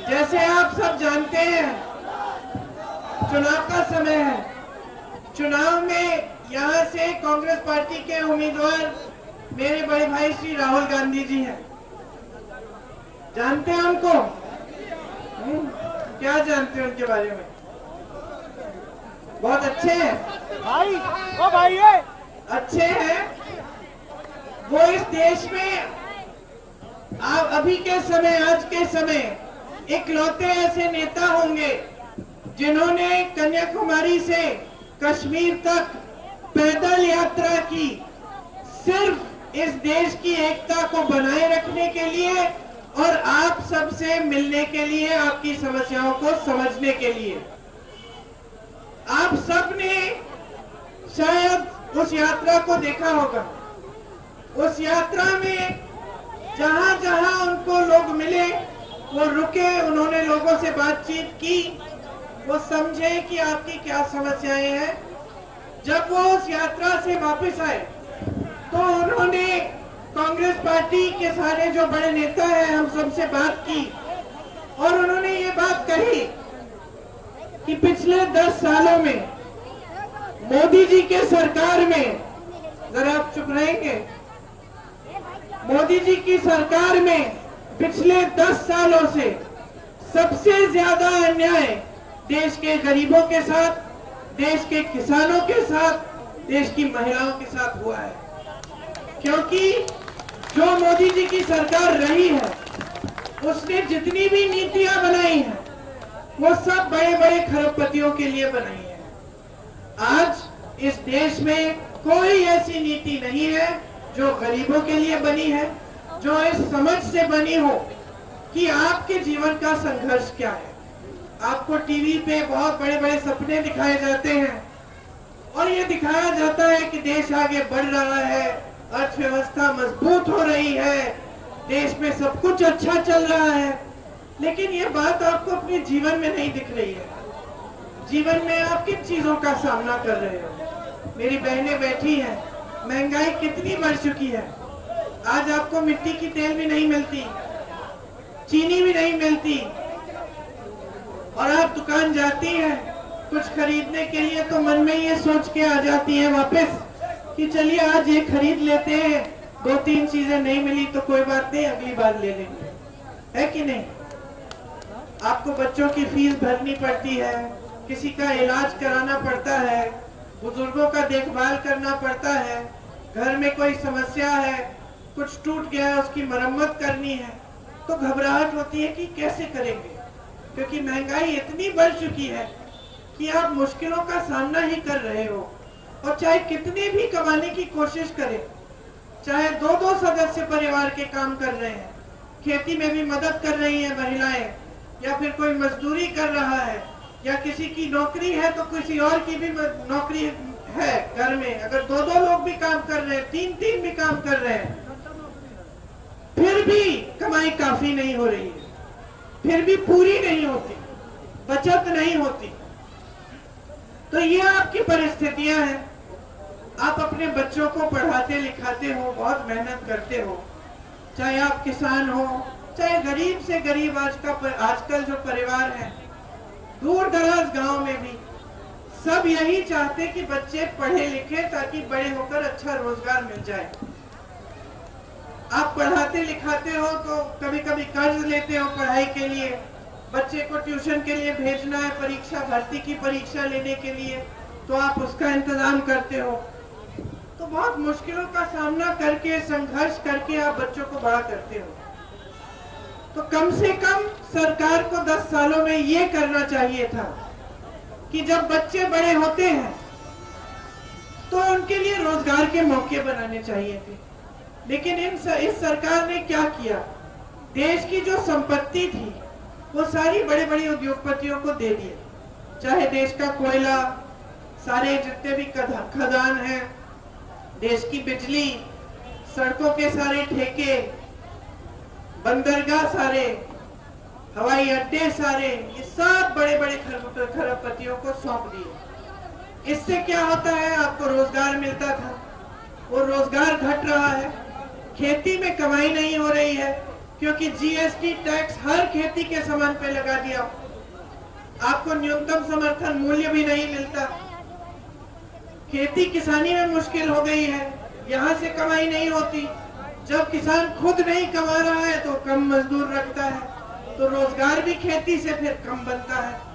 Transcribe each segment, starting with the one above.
जैसे आप सब जानते हैं, चुनाव का समय है। चुनाव में यहाँ से कांग्रेस पार्टी के उम्मीदवार मेरे बड़े भाई श्री राहुल गांधी जी हैं। जानते हैं उनको? क्या जानते हैं उनके बारे में? बहुत अच्छे हैं भाई, ओ भाई है। अच्छे हैं वो। इस देश में अभी के समय, आज के समय इकलौते ऐसे नेता होंगे जिन्होंने कन्याकुमारी से कश्मीर तक पैदल यात्रा की, सिर्फ इस देश की एकता को बनाए रखने के लिए और आप सबसे मिलने के लिए, आपकी समस्याओं को समझने के लिए। आप सबने शायद उस यात्रा को देखा होगा। उस यात्रा में जहां जहां उनको लोग मिले वो रुके, उन्होंने लोगों से बातचीत की, वो समझे कि आपकी क्या समस्याएं हैं। जब वो उस यात्रा से वापस आए तो उन्होंने कांग्रेस पार्टी के सारे जो बड़े नेता हैं, हम सबसे बात की और उन्होंने ये बात कही कि पिछले 10 सालों में मोदी जी के सरकार में, जरा आप चुप रहेंगे, मोदी जी की सरकार में पिछले 10 सालों से सबसे ज्यादा अन्याय देश के गरीबों के साथ, देश के किसानों के साथ, देश की महिलाओं के साथ हुआ है। क्योंकि जो मोदी जी की सरकार रही है, उसने जितनी भी नीतियां बनाई हैं वो सब बड़े बड़े खरबपतियों के लिए बनाई है। आज इस देश में कोई ऐसी नीति नहीं है जो गरीबों के लिए बनी है, जो इस समझ से बनी हो कि आपके जीवन का संघर्ष क्या है। आपको टीवी पे बहुत बड़े बड़े सपने दिखाए जाते हैं और ये दिखाया जाता है कि देश आगे बढ़ रहा है, अर्थव्यवस्था मजबूत हो रही है, देश में सब कुछ अच्छा चल रहा है। लेकिन ये बात आपको अपने जीवन में नहीं दिख रही है। जीवन में आप किन चीजों का सामना कर रहे हो? मेरी बहनें बैठी हैं, महंगाई कितनी बढ़ चुकी है। आज आपको मिट्टी की तेल भी नहीं मिलती, चीनी भी नहीं मिलती, और आप दुकान जाती हैं कुछ खरीदने के लिए तो मन में ये सोच के आ जाती हैं वापस कि चलिए आज ये खरीद लेते हैं, 2-3 चीजें नहीं मिली तो कोई बात नहीं, अगली बार ले लेंगे, है कि नहीं? आपको बच्चों की फीस भरनी पड़ती है, किसी का इलाज कराना पड़ता है, बुजुर्गों का देखभाल करना पड़ता है, घर में कोई समस्या है, कुछ टूट गया है, उसकी मरम्मत करनी है, तो घबराहट होती है कि कैसे करेंगे। क्योंकि महंगाई इतनी बढ़ चुकी है कि आप मुश्किलों का सामना ही कर रहे हो। और चाहे कितनी भी कमाने की कोशिश करें, चाहे 2-2 सदस्य परिवार के काम कर रहे हैं, खेती में भी मदद कर रही है महिलाएं, या फिर कोई मजदूरी कर रहा है, या किसी की नौकरी है तो किसी और की भी नौकरी है घर में, अगर 2-2 लोग भी काम कर रहे हैं, 3-3 भी काम कर रहे हैं, फिर भी कमाई काफी नहीं हो रही है, फिर भी पूरी नहीं होती, बचत नहीं होती। तो ये आपकी परिस्थितियां हैं। आप अपने बच्चों को पढ़ाते लिखाते हो, बहुत मेहनत करते हो, चाहे आप किसान हो, चाहे गरीब से गरीब आजकल जो परिवार है, दूर दराज गांव में भी सब यही चाहते कि बच्चे पढ़े लिखे ताकि बड़े होकर अच्छा रोजगार मिल जाए। आप पढ़ाते लिखाते हो तो कभी कभी कर्ज लेते हो पढ़ाई के लिए, बच्चे को ट्यूशन के लिए भेजना है, परीक्षा, भर्ती की परीक्षा लेने के लिए, तो आप उसका इंतजाम करते हो। तो बहुत मुश्किलों का सामना करके, संघर्ष करके आप बच्चों को बड़ा करते हो। तो कम से कम सरकार को 10 सालों में ये करना चाहिए था कि जब बच्चे बड़े होते हैं तो उनके लिए रोजगार के मौके बनाने चाहिए थे। लेकिन इस सरकार ने क्या किया? देश की जो संपत्ति थी वो सारी बड़े बड़े उद्योगपतियों को दे दी। चाहे देश का कोयला, सारे जितने भी खदान हैं, देश की बिजली, सड़कों के सारे ठेके, बंदरगाह सारे, हवाई अड्डे सारे, ये सब बड़े बड़े खरबपतियों को सौंप दिए। इससे क्या होता है? आपको रोजगार मिलता था, वो रोजगार घट रहा है, खेती में कमाई नहीं हो रही है, क्योंकि जीएसटी टैक्स हर खेती के सामान पे लगा दिया। आपको न्यूनतम समर्थन मूल्य भी नहीं मिलता। खेती किसानी में मुश्किल हो गई है, यहाँ से कमाई नहीं होती। जब किसान खुद नहीं कमा रहा है तो कम मजदूर रखता है, तो रोजगार भी खेती से फिर कम बनता है।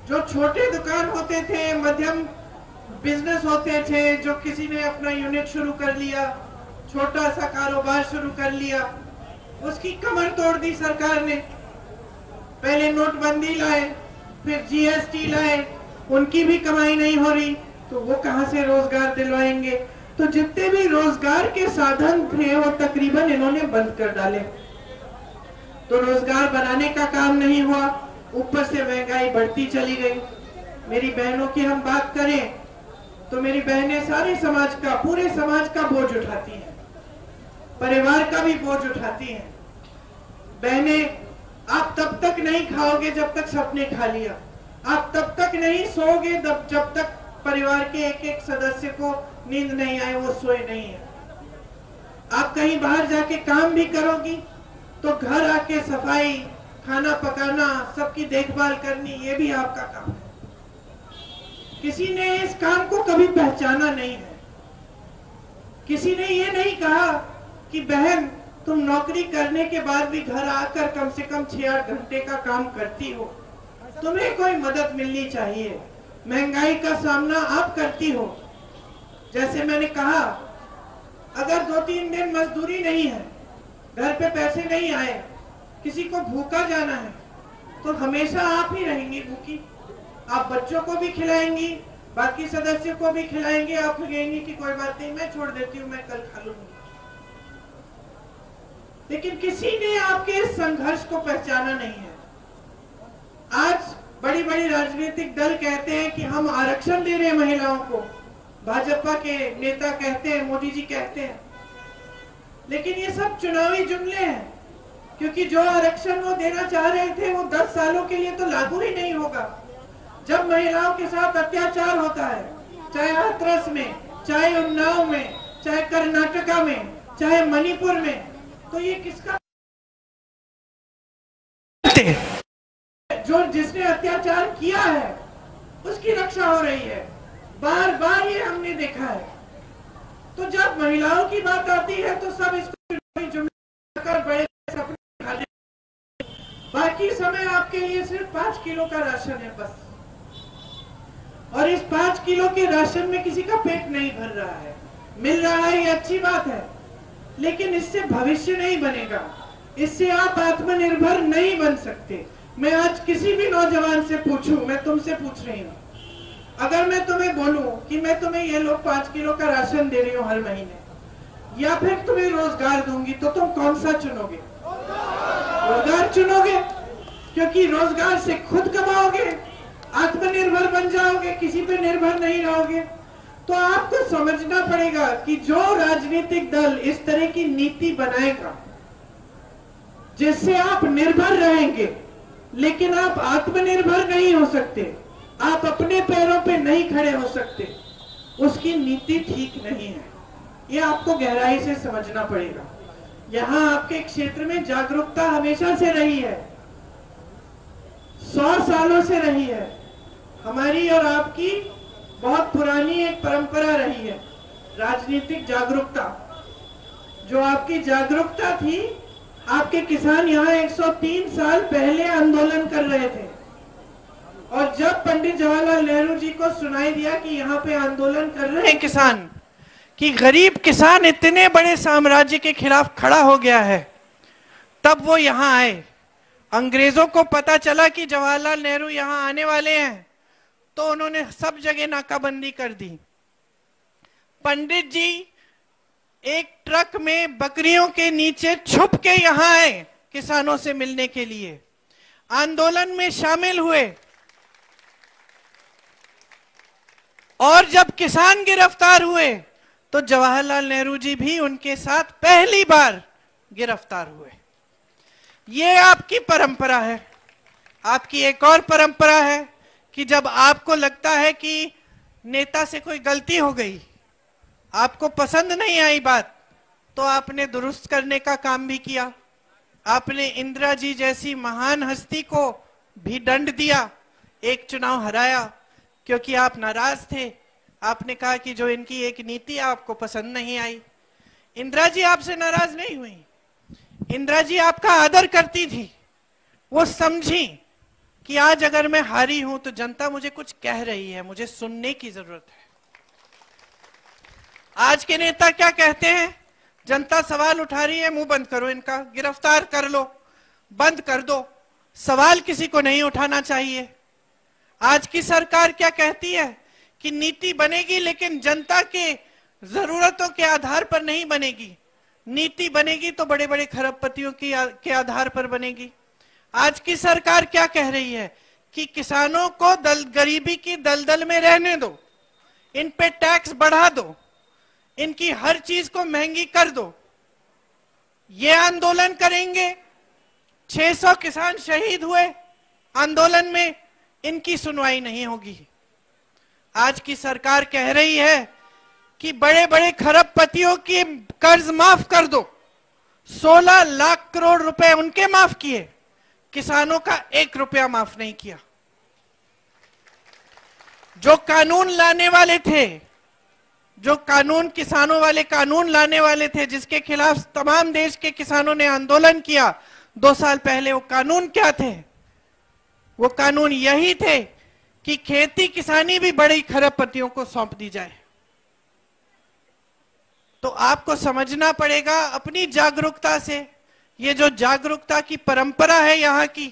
जो छोटे दुकान होते थे, मध्यम बिजनेस होते थे, जो किसी ने अपना यूनिट शुरू कर लिया, छोटा सा कारोबार शुरू कर लिया, उसकी कमर तोड़ दी सरकार ने। पहले नोटबंदी लाए, फिर जीएसटी लाए, उनकी भी कमाई नहीं हो रही, तो वो कहां से रोजगार दिलवाएंगे। तो जितने भी रोजगार के साधन थे वो तकरीबन इन्होंने बंद कर डाले। तो रोजगार बनाने का काम नहीं हुआ, ऊपर से महंगाई बढ़ती चली गई। मेरी बहनों की हम बात करें तो मेरी बहनें सारे समाज का, पूरे समाज का बोझ उठाती हैं, परिवार का भी बोझ उठाती हैं। बहनें, आप तब तक नहीं खाओगे जब तक सबने खा लिया। आप तब तक नहीं सोओगे जब तक परिवार के एक एक सदस्य को नींद नहीं आए, वो सोए नहीं है। आप कहीं बाहर जाके काम भी करोगी तो घर आके सफाई, खाना पकाना, सबकी देखभाल करनी, ये भी आपका काम है। किसी ने इस काम को कभी पहचाना नहीं है। किसी ने ये नहीं कहा कि बहन तुम नौकरी करने के बाद भी घर आकर कम से कम 6-8 घंटे का काम करती हो, तुम्हें कोई मदद मिलनी चाहिए। महंगाई का सामना आप करती हो। जैसे मैंने कहा, अगर 2-3 दिन मजदूरी नहीं है, घर पे पैसे नहीं आए, किसी को भूखा जाना है, तो हमेशा आप ही रहेंगी भूखी। आप बच्चों को भी खिलाएंगी, बाकी सदस्यों को भी खिलाएंगे, आप कहेंगी कि कोई बात नहीं, मैं छोड़ देती हूँ, मैं कल खा लूंगी। लेकिन किसी ने आपके इस संघर्ष को पहचाना नहीं है। आज बड़ी बड़ी राजनीतिक दल कहते हैं कि हम आरक्षण दे रहे हैं महिलाओं को, भाजपा के नेता कहते हैं, मोदी जी कहते हैं, लेकिन ये सब चुनावी जुमले हैं। क्योंकि जो आरक्षण वो देना चाह रहे थे वो 10 सालों के लिए तो लागू ही नहीं होगा। जब महिलाओं के साथ अत्याचार होता है, चाहे हाथरस में, चाहे उन्नाव में, चाहे कर्नाटका में, चाहे मणिपुर में, तो ये किसका, जो जिसने अत्याचार किया है उसकी रक्षा हो रही है। बार बार ये हमने देखा है। तो जब महिलाओं की बात आती है तो सब इसको जुमला कर बड़े सपने खा लेते। बाकी समय आपके लिए सिर्फ 5 किलो का राशन है बस, और इस 5 किलो के राशन में किसी का पेट नहीं भर रहा है। मिल रहा है, ये अच्छी बात है, लेकिन इससे भविष्य नहीं बनेगा, इससे आप आत्मनिर्भर नहीं बन सकते। मैं आज किसी भी नौजवान से पूछूं, मैं तुमसे पूछ रही हूँ, अगर मैं तुम्हें बोलूं कि मैं तुम्हें ये लोग 5 किलो का राशन दे रही हूँ हर महीने, या फिर तुम्हें रोजगार दूंगी, तो तुम कौन सा चुनोगे? रोजगार चुनोगे, क्योंकि रोजगार से खुद कमाओगे, आत्मनिर्भर बन जाओगे, किसी पे निर्भर नहीं रहोगे। तो आपको समझना पड़ेगा कि जो राजनीतिक दल इस तरह की नीति बनाएगा जिससे आप निर्भर रहेंगे लेकिन आप आत्मनिर्भर नहीं हो सकते, आप अपने पैरों पे नहीं खड़े हो सकते, उसकी नीति ठीक नहीं है। ये आपको गहराई से समझना पड़ेगा। यहाँ आपके क्षेत्र में जागरूकता हमेशा से रही है, 100 सालों से रही है। हमारी और आपकी बहुत पुरानी एक परंपरा रही है, राजनीतिक जागरूकता। जो आपकी जागरूकता थी, आपके किसान यहाँ 103 साल पहले आंदोलन कर रहे थे, और जब पंडित जवाहरलाल नेहरू जी को सुनाई दिया कि यहाँ पे आंदोलन कर रहे हैं किसान, कि गरीब किसान इतने बड़े साम्राज्य के खिलाफ खड़ा हो गया है, तब वो यहाँ आए। अंग्रेजों को पता चला कि जवाहरलाल नेहरू यहाँ आने वाले हैं, तो उन्होंने सब जगह नाकाबंदी कर दी। पंडित जी एक ट्रक में बकरियों के नीचे छुप के यहाँ आए किसानों से मिलने के लिए, आंदोलन में शामिल हुए, और जब किसान गिरफ्तार हुए तो जवाहरलाल नेहरू जी भी उनके साथ पहली बार गिरफ्तार हुए। ये आपकी परंपरा है। आपकी एक और परंपरा है कि जब आपको लगता है कि नेता से कोई गलती हो गई, आपको पसंद नहीं आई बात, तो आपने दुरुस्त करने का काम भी किया। आपने इंदिरा जी जैसी महान हस्ती को भी दंड दिया, एक चुनाव हराया क्योंकि आप नाराज थे। आपने कहा कि जो इनकी एक नीति आपको पसंद नहीं आई। इंदिरा जी आपसे नाराज नहीं हुई, इंदिरा जी आपका आदर करती थी। वो समझी कि आज अगर मैं हारी हूं तो जनता मुझे कुछ कह रही है, मुझे सुनने की जरूरत है। आज के नेता क्या कहते हैं? जनता सवाल उठा रही है, मुंह बंद करो इनका, गिरफ्तार कर लो, बंद कर दो, सवाल किसी को नहीं उठाना चाहिए। आज की सरकार क्या कहती है कि नीति बनेगी लेकिन जनता के जरूरतों के आधार पर नहीं बनेगी, नीति बनेगी तो बड़े बड़े खरबपतियों के आधार पर बनेगी। आज की सरकार क्या कह रही है कि किसानों को गरीबी की दलदल में रहने दो, इन पे टैक्स बढ़ा दो, इनकी हर चीज को महंगी कर दो, ये आंदोलन करेंगे। 600 किसान शहीद हुए आंदोलन में, इनकी सुनवाई नहीं होगी। आज की सरकार कह रही है कि बड़े बड़े खरबपतियों की कर्ज माफ कर दो, 16 लाख करोड़ रुपए उनके माफ किए, किसानों का 1 रुपया माफ नहीं किया। जो कानून लाने वाले थे, जो कानून किसानों वाले कानून लाने वाले थे, जिसके खिलाफ तमाम देश के किसानों ने आंदोलन किया 2 साल पहले, वो कानून क्या थे? वो कानून यही थे कि खेती किसानी भी बड़ी खरबपतियों को सौंप दी जाए। तो आपको समझना पड़ेगा अपनी जागरूकता से, ये जो जागरूकता की परंपरा है यहाँ की,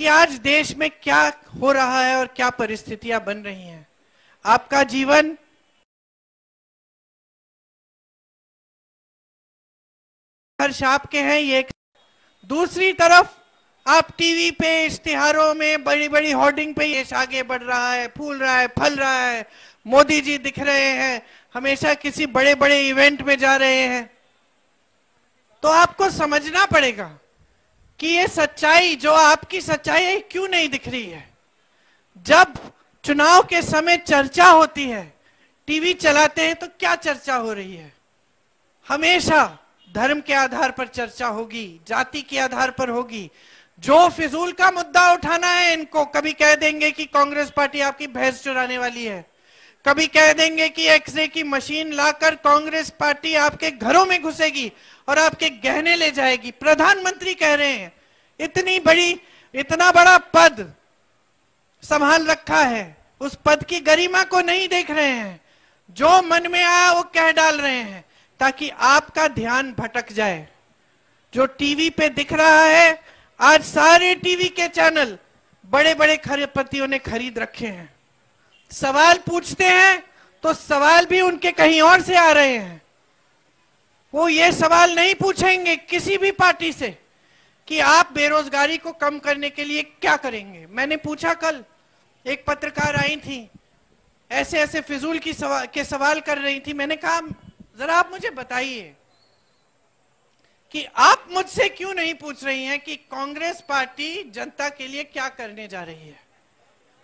कि आज देश में क्या हो रहा है और क्या परिस्थितियां बन रही हैं। आपका जीवन हर्ष आपके हैं, ये दूसरी तरफ आप टीवी पे इश्तिहारों में बड़ी बड़ी होर्डिंग पे देश आगे बढ़ रहा है, फूल रहा है, फल रहा है, मोदी जी दिख रहे हैं, हमेशा किसी बड़े बड़े इवेंट में जा रहे हैं। तो आपको समझना पड़ेगा कि ये सच्चाई, जो आपकी सच्चाई है, क्यों नहीं दिख रही है। जब चुनाव के समय चर्चा होती है, टीवी चलाते हैं तो क्या चर्चा हो रही है? हमेशा धर्म के आधार पर चर्चा होगी, जाति के आधार पर होगी। जो फिजूल का मुद्दा उठाना है इनको, कभी कह देंगे कि कांग्रेस पार्टी आपकी भैंस चुराने वाली है, कभी कह देंगे कि एक्सरे की मशीन लाकर कांग्रेस पार्टी आपके घरों में घुसेगी और आपके गहने ले जाएगी। प्रधानमंत्री कह रहे हैं, इतना बड़ा पद संभाल रखा है, उस पद की गरिमा को नहीं देख रहे हैं, जो मन में आया वो कह डाल रहे हैं ताकि आपका ध्यान भटक जाए। जो टीवी पे दिख रहा है, आज सारे टीवी के चैनल बड़े बड़े खरबपतियों ने खरीद रखे हैं। सवाल पूछते हैं तो सवाल भी उनके कहीं और से आ रहे हैं। वो ये सवाल नहीं पूछेंगे किसी भी पार्टी से कि आप बेरोजगारी को कम करने के लिए क्या करेंगे। मैंने पूछा, कल एक पत्रकार आई थी, ऐसे ऐसे फिजूल के सवाल कर रही थी। मैंने कहा, जरा आप मुझे बताइए कि आप मुझसे क्यों नहीं पूछ रही हैं कि कांग्रेस पार्टी जनता के लिए क्या करने जा रही है,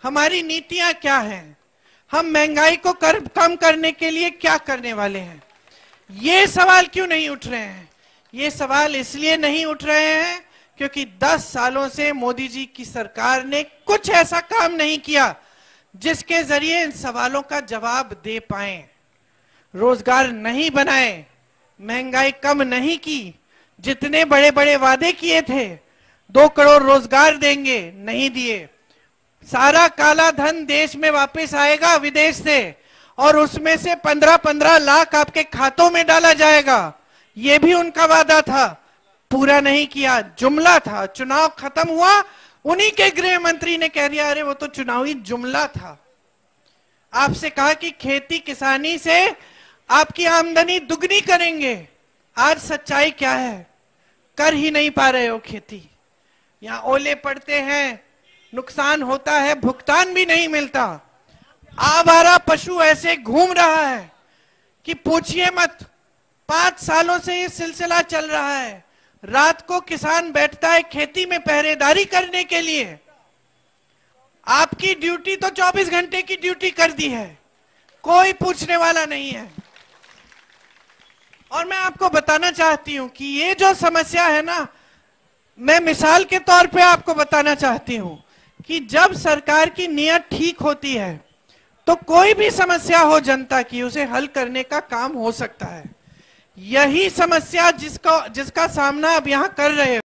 हमारी नीतियां क्या हैं, हम महंगाई को कम करने के लिए क्या करने वाले हैं। ये सवाल क्यों नहीं उठ रहे हैं? ये सवाल इसलिए नहीं उठ रहे हैं क्योंकि 10 सालों से मोदी जी की सरकार ने कुछ ऐसा काम नहीं किया जिसके जरिए इन सवालों का जवाब दे पाए। रोजगार नहीं बनाए, महंगाई कम नहीं की, जितने बड़े बड़े वादे किए थे, 2 करोड़ रोजगार देंगे, नहीं दिए। सारा काला धन देश में वापस आएगा विदेश से और उसमें से 15-15 लाख आपके खातों में डाला जाएगा, ये भी उनका वादा था, पूरा नहीं किया, जुमला था। चुनाव खत्म हुआ, उन्हीं के गृह मंत्री ने कह दिया, अरे वो तो चुनावी जुमला था। आपसे कहा कि खेती किसानी से आपकी आमदनी दुगनी करेंगे। आज सच्चाई क्या है? कर ही नहीं पा रहे हो खेती। यहां ओले पड़ते हैं, नुकसान होता है, भुगतान भी नहीं मिलता। आवारा पशु ऐसे घूम रहा है कि पूछिए मत। 5 सालों से ये सिलसिला चल रहा है। रात को किसान बैठता है खेती में पहरेदारी करने के लिए। आपकी ड्यूटी तो 24 घंटे की ड्यूटी कर दी है, कोई पूछने वाला नहीं है। और मैं आपको बताना चाहती हूं कि ये जो समस्या है ना, मैं मिसाल के तौर पे आपको बताना चाहती हूं कि जब सरकार की नीयत ठीक होती है तो कोई भी समस्या हो जनता की, उसे हल करने का काम हो सकता है। यही समस्या जिसका सामना अब यहां कर रहे